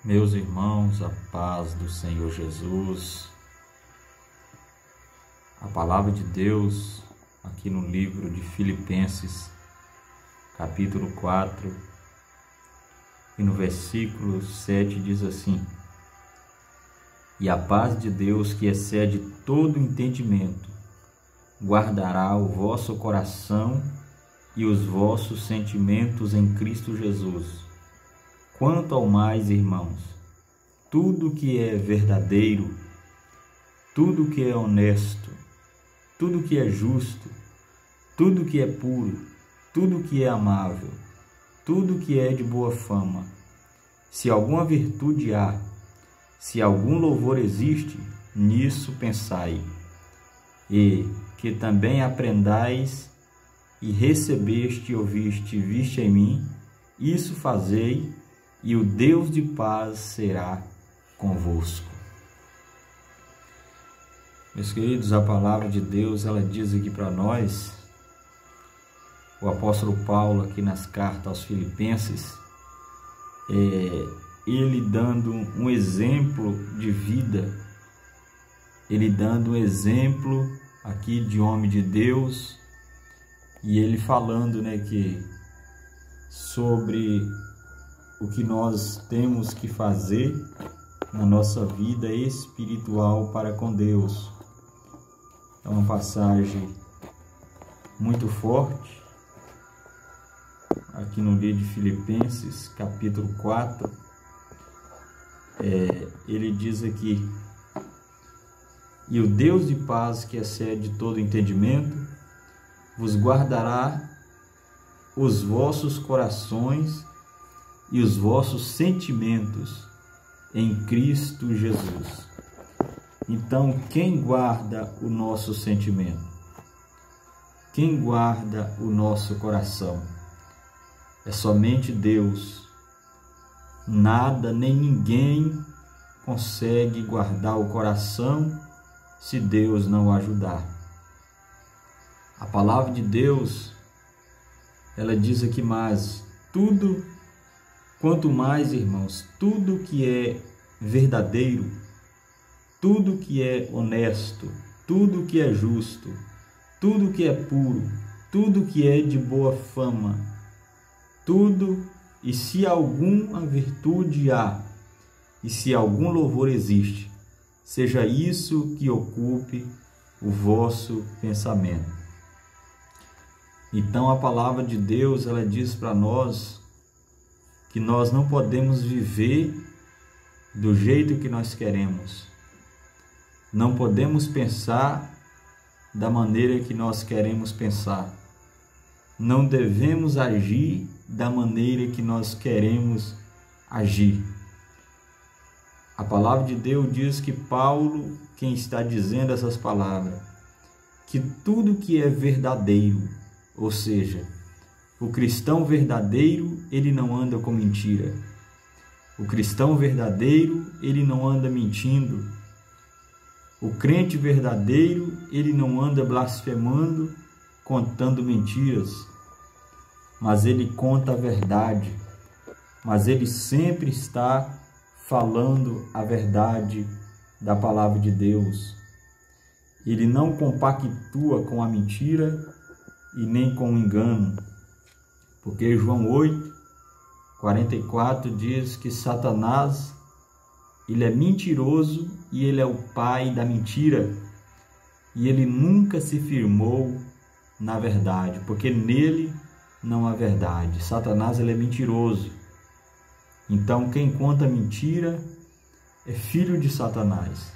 Meus irmãos, a paz do Senhor Jesus. A palavra de Deus aqui no livro de Filipenses, capítulo 4, e no versículo 7 diz assim: E a paz de Deus, que excede todo entendimento, guardará o vosso coração e os vossos sentimentos em Cristo Jesus. Quanto ao mais, irmãos, tudo que é verdadeiro, tudo que é honesto, tudo que é justo, tudo que é puro, tudo que é amável, tudo que é de boa fama, se alguma virtude há, se algum louvor existe, nisso pensai. E que também aprendais e recebeste e ouviste e viste em mim, isso fazei, e o Deus de paz será convosco. Meus queridos, a palavra de Deus, ela diz aqui para nós, o apóstolo Paulo aqui nas cartas aos Filipenses, ele dando um exemplo de vida, ele dando um exemplo aqui de homem de Deus, e ele falando, que sobre o que nós temos que fazer na nossa vida espiritual para com Deus. É uma passagem muito forte, aqui no livro de Filipenses, capítulo 4, ele diz aqui: E o Deus de paz, que excede todo entendimento, vos guardará os vossos corações e os vossos sentimentos em Cristo Jesus. Então, quem guarda o nosso sentimento? Quem guarda o nosso coração? É somente Deus. Nada nem ninguém consegue guardar o coração se Deus não o ajudar. A palavra de Deus, ela diz aqui mais: quanto mais, irmãos, tudo que é verdadeiro, tudo que é honesto, tudo que é justo, tudo que é puro, tudo que é de boa fama, e se alguma virtude há, e se algum louvor existe, seja isso que ocupe o vosso pensamento. Então a palavra de Deus, ela diz para nós que nós não podemos viver do jeito que nós queremos. Não podemos pensar da maneira que nós queremos pensar. Não devemos agir da maneira que nós queremos agir. A palavra de Deus diz que Paulo, quem está dizendo essas palavras, que tudo que é verdadeiro, ou seja, o cristão verdadeiro, ele não anda com mentira. O cristão verdadeiro, ele não anda mentindo. O crente verdadeiro, ele não anda blasfemando, contando mentiras. Mas ele conta a verdade. Mas ele sempre está falando a verdade da palavra de Deus. Ele não compactua com a mentira e nem com o engano. Porque João 8:44 diz que Satanás, ele é mentiroso e ele é o pai da mentira. E ele nunca se firmou na verdade, porque nele não há verdade. Satanás, ele é mentiroso. Então quem conta mentira é filho de Satanás.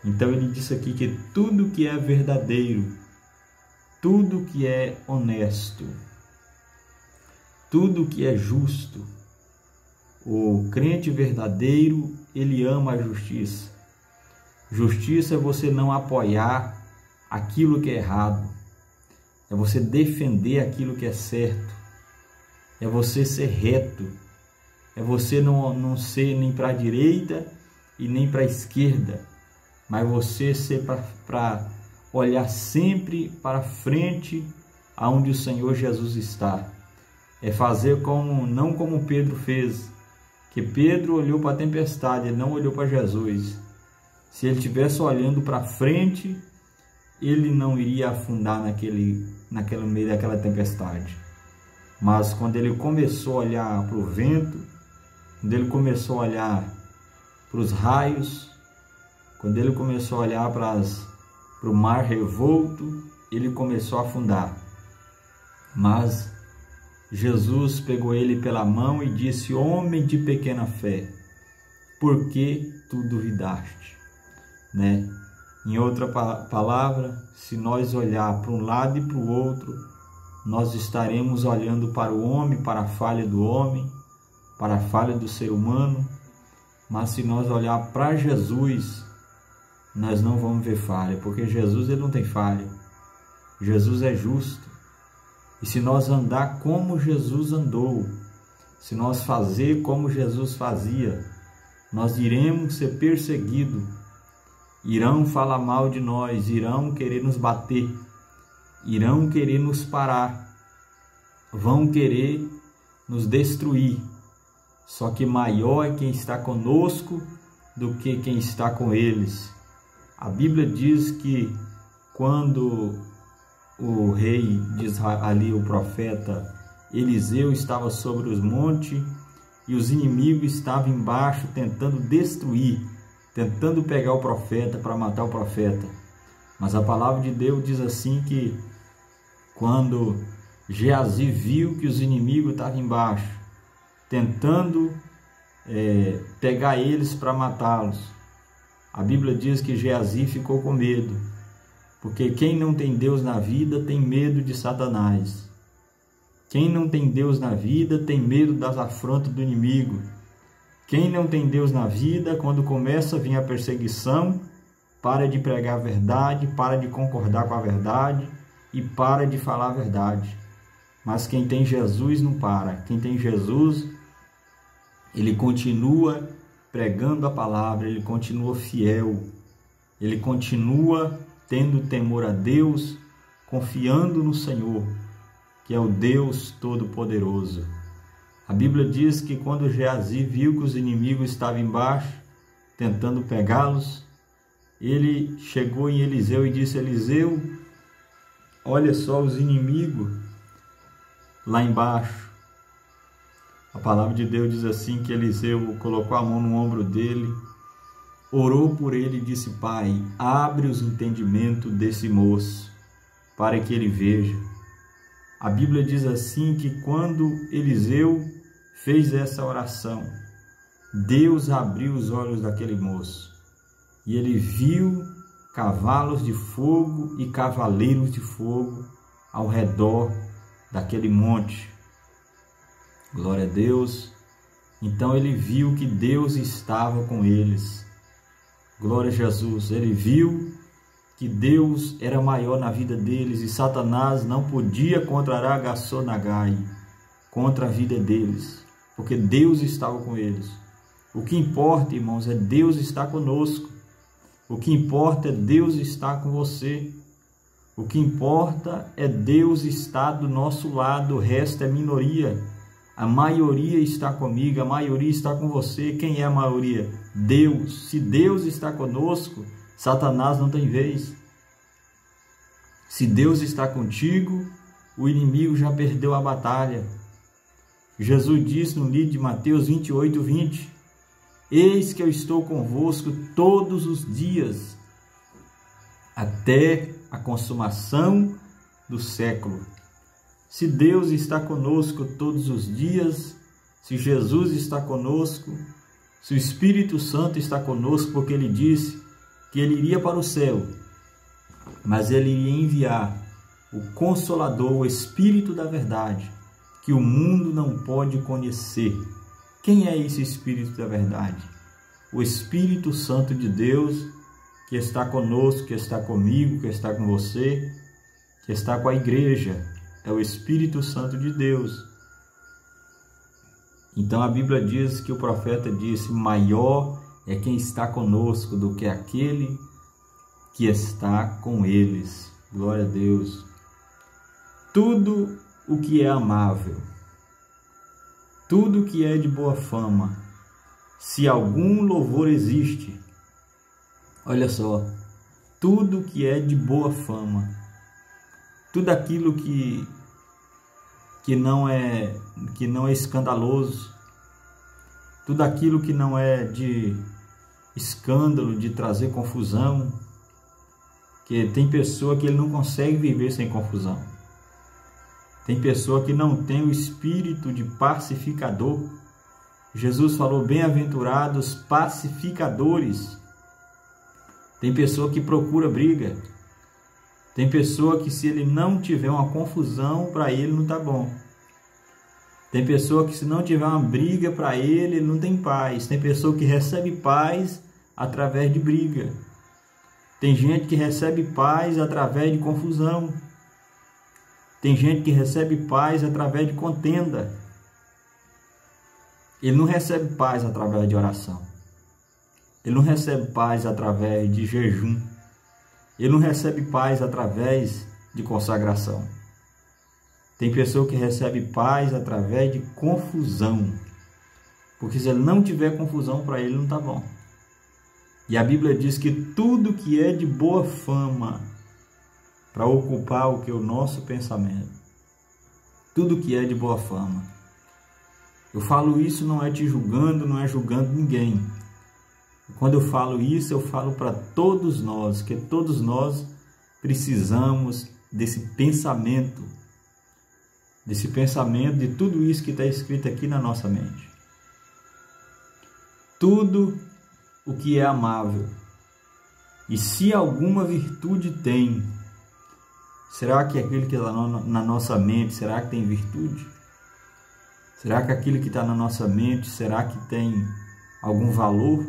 Então ele disse aqui que tudo que é verdadeiro, tudo que é honesto, tudo que é justo, o crente verdadeiro, ele ama a justiça. Justiça é você não apoiar aquilo que é errado, é você defender aquilo que é certo, é você ser reto, é você não ser nem para a direita e nem para a esquerda, mas você ser para olhar sempre para frente aonde o Senhor Jesus está. É fazer não como Pedro fez, que Pedro olhou para a tempestade, ele não olhou para Jesus. Se ele estivesse olhando para frente, ele não iria afundar naquele meio daquela tempestade. Mas quando ele começou a olhar para o vento, quando ele começou a olhar para os raios, quando ele começou a olhar para o mar revolto, ele começou a afundar. Mas Jesus pegou ele pela mão e disse: homem de pequena fé, por que tu duvidaste? Né? Em outra palavra, se nós olhar para um lado e para o outro, nós estaremos olhando para o homem, para a falha do homem, para a falha do ser humano. Mas se nós olhar para Jesus, nós não vamos ver falha, porque Jesus ele não tem falha. Jesus é justo. E se nós andar como Jesus andou, se nós fazer como Jesus fazia, nós iremos ser perseguidos. Irão falar mal de nós, irão querer nos bater, irão querer nos parar, vão querer nos destruir. Só que maior é quem está conosco do que quem está com eles. A Bíblia diz que quando o rei de Israel, ali o profeta Eliseu, estava sobre os montes e os inimigos estavam embaixo tentando destruir, tentando pegar o profeta para matar o profeta. Mas a palavra de Deus diz assim que quando Geazi viu que os inimigos estavam embaixo, tentando pegar eles para matá-los, a Bíblia diz que Geazi ficou com medo, porque quem não tem Deus na vida tem medo de Satanás. Quem não tem Deus na vida tem medo das afrontas do inimigo. Quem não tem Deus na vida, quando começa a vir a perseguição, para de pregar a verdade, para de concordar com a verdade e para de falar a verdade. Mas quem tem Jesus não para. Quem tem Jesus, ele continua pregando a palavra, ele continua fiel, ele continua tendo temor a Deus, confiando no Senhor, que é o Deus Todo-Poderoso. A Bíblia diz que quando Geazi viu que os inimigos estavam embaixo, tentando pegá-los, ele chegou em Eliseu e disse: Eliseu, olha só os inimigos lá embaixo. A palavra de Deus diz assim que Eliseu colocou a mão no ombro dele, orou por ele e disse: Pai, abre os entendimentos desse moço, para que ele veja. A Bíblia diz assim que quando Eliseu fez essa oração, Deus abriu os olhos daquele moço e ele viu cavalos de fogo e cavaleiros de fogo ao redor daquele monte. Glória a Deus. Então ele viu que Deus estava com eles. Glória a Jesus. Ele viu que Deus era maior na vida deles e Satanás não podia contraragaçonagai contra a vida deles, porque Deus estava com eles. O que importa, irmãos, é Deus estar conosco. O que importa é Deus estar com você. O que importa é Deus estar do nosso lado, o resto é minoria. A maioria está comigo, a maioria está com você. Quem é a maioria? Deus. Se Deus está conosco, Satanás não tem vez. Se Deus está contigo, o inimigo já perdeu a batalha. Jesus disse no livro de Mateus 28:20, eis que eu estou convosco todos os dias, até a consumação do século. Se Deus está conosco todos os dias, se Jesus está conosco, se o Espírito Santo está conosco, porque ele disse que ele iria para o céu, mas ele iria enviar o Consolador, o Espírito da verdade, que o mundo não pode conhecer. Quem é esse Espírito da verdade? O Espírito Santo de Deus, que está conosco, que está comigo, que está com você, que está com a igreja. É o Espírito Santo de Deus. Então a Bíblia diz que o profeta disse: maior é quem está conosco do que aquele que está com eles. Glória a Deus. Tudo o que é amável, tudo o que é de boa fama, se algum louvor existe. Olha só, tudo que é de boa fama, tudo aquilo que não é escandaloso, tudo aquilo que não é de escândalo, de trazer confusão, que tem pessoa que ele não consegue viver sem confusão. Tem pessoa que não tem o espírito de pacificador. Jesus falou: bem-aventurados pacificadores. Tem pessoa que procura briga. Tem pessoa que, se ele não tiver uma confusão, para ele não está bom. Tem pessoa que, se não tiver uma briga, para ele não tem paz. Tem pessoa que recebe paz através de briga. Tem gente que recebe paz através de confusão. Tem gente que recebe paz através de contenda. Ele não recebe paz através de oração. Ele não recebe paz através de jejum. Ele não recebe paz através de consagração. Tem pessoa que recebe paz através de confusão. Porque se ele não tiver confusão, para ele não está bom. E a Bíblia diz que tudo que é de boa fama, para ocupar o que é o nosso pensamento, tudo que é de boa fama. Eu falo isso não é te julgando, não é julgando ninguém. Quando eu falo isso, eu falo para todos nós, que todos nós precisamos desse pensamento de tudo isso que está escrito aqui na nossa mente. Tudo o que é amável, e se alguma virtude tem, será que aquilo que está na nossa mente, será que tem virtude? Será que aquilo que está na nossa mente, será que tem algum valor?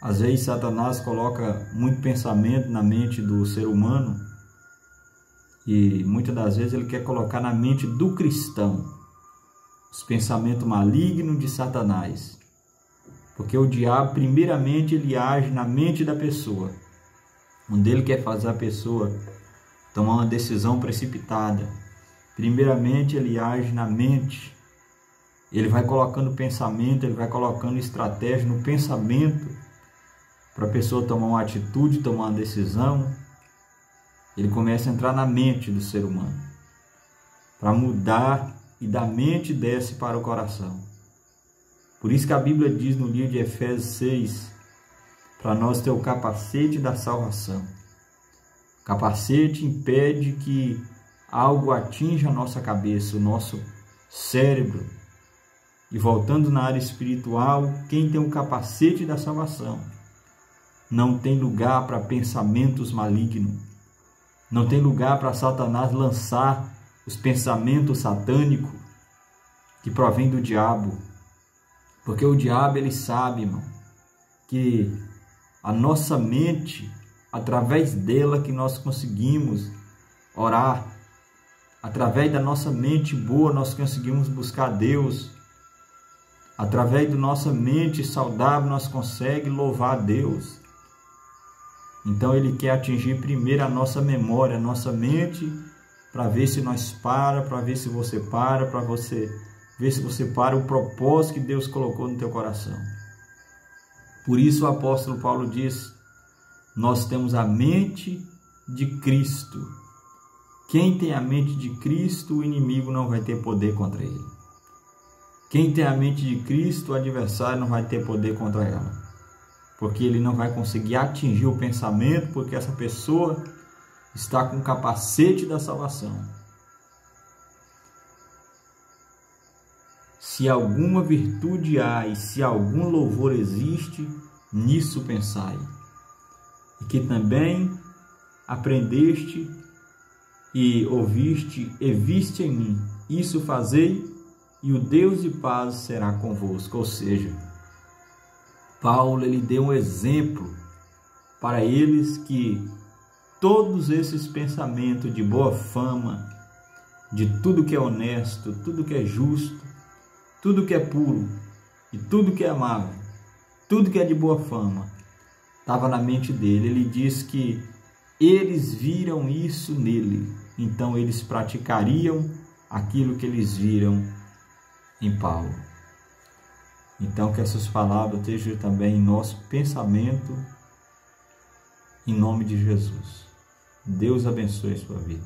Às vezes Satanás coloca muito pensamento na mente do ser humano, e muitas das vezes ele quer colocar na mente do cristão os pensamentos malignos de Satanás. Porque o diabo, primeiramente, ele age na mente da pessoa, onde ele quer fazer a pessoa tomar uma decisão precipitada. Primeiramente, ele age na mente. Ele vai colocando pensamento, ele vai colocando estratégia no pensamento para a pessoa tomar uma atitude, tomar uma decisão. Ele começa a entrar na mente do ser humano para mudar, e da mente desce para o coração. Por isso que a Bíblia diz no livro de Efésios 6, para nós ter o capacete da salvação. O capacete impede que algo atinja a nossa cabeça, o nosso cérebro. E voltando na área espiritual, quem tem o capacete da salvação não tem lugar para pensamentos malignos. Não tem lugar para Satanás lançar os pensamentos satânicos que provém do diabo. Porque o diabo, ele sabe, irmão, que a nossa mente, através dela que nós conseguimos orar, através da nossa mente boa nós conseguimos buscar Deus, através da nossa mente saudável nós conseguimos louvar a Deus. Então ele quer atingir primeiro a nossa memória, a nossa mente, para ver se nós para ver se você para ver se você para o propósito que Deus colocou no teu coração. Por isso o apóstolo Paulo diz: nós temos a mente de Cristo. Quem tem a mente de Cristo, o inimigo não vai ter poder contra ele. Quem tem a mente de Cristo, o adversário não vai ter poder contra ela. Porque ele não vai conseguir atingir o pensamento, porque essa pessoa está com o capacete da salvação. Se alguma virtude há e se algum louvor existe, nisso pensai. E que também aprendeste e ouviste e viste em mim. Isso fazei, e o Deus de paz será convosco. Ou seja, Paulo, ele deu um exemplo para eles que todos esses pensamentos de boa fama, de tudo que é honesto, tudo que é justo, tudo que é puro e tudo que é amável, tudo que é de boa fama, estava na mente dele. Ele diz que eles viram isso nele, então eles praticariam aquilo que eles viram em Paulo. Então, que essas palavras estejam também em nosso pensamento, em nome de Jesus. Deus abençoe a sua vida.